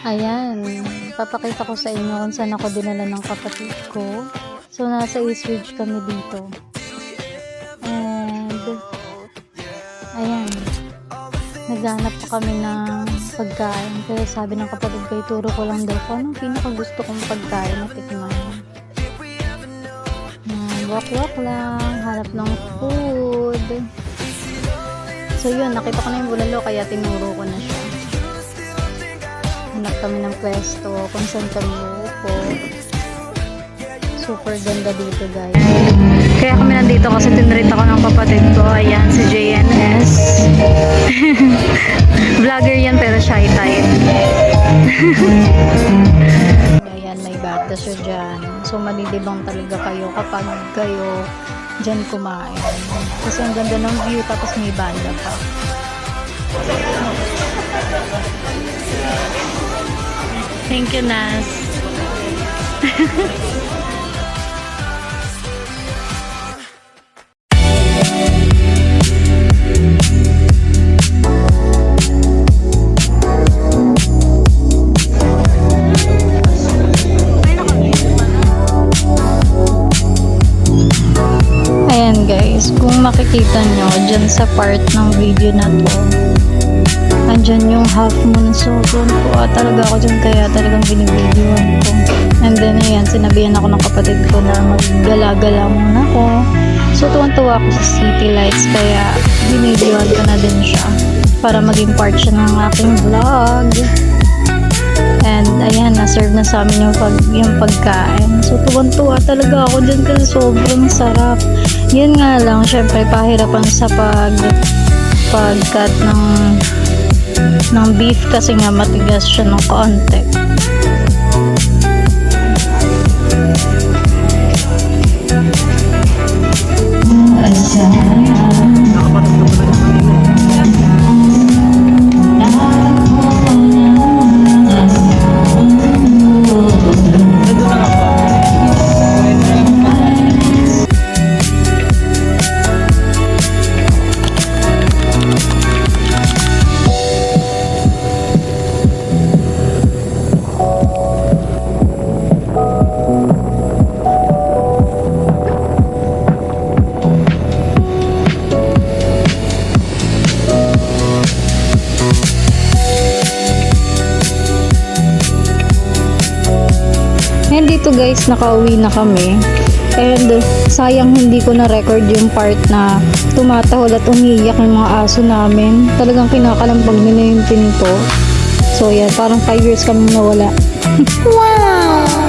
Ayan, papakita ko sa inyo kung saan ako dinala ng kapatid ko. So, nasa East Ridge kami dito. And, ayan, naghanap pa kami ng pagkain. Kaya sabi ng kapatid ko, ituro ko lang daw kung anong pinakagusto kong pagkain na tikman. Walk-walk lang, hanap ng food. So, yun, nakita ko na yung bulalo, kaya tinuro ko na siya. Hanap kami ng pwesto kung saan kami uupo. Super ganda dito, guys. Kaya kami nandito kasi tinrita ko ng kapatid ko. Ayan, si JNS. Vlogger yan pero shy type. Ayan, may bata siya dyan. So, malilibang talaga kayo kapag kayo dyan kumain. Kasi ang ganda ng view tapos may banda pa. Thank you, Nas. Ayan guys, kung makikita nyo dyan sa part ng video na to, andyan yung half moon. So, tuwa talaga ako dyan, kaya talagang binibidyoan ko. And then, ayan, sinabihan ako ng kapatid ko na maggala-gala muna ako. So, tuwan-tuwa ako sa city lights, kaya binibidyoan ko na din siya para maging part siya ng aking vlog. And, ayan, na-serve na sa amin yung pagkain. So, tuwan-tuwa talaga ako dyan kasi sobrang sarap. Yun nga lang, syempre, pahirapan sa pag-cut ng beef kasi nga matigas siya ng konti. And dito guys, nakauwi na kami. And sayang hindi ko na-record yung part na tumatahol at umiiyak yung mga aso namin. Talagang kinakalampag nila yung pinto. So yan, parang 5 years kami nawala. Wow!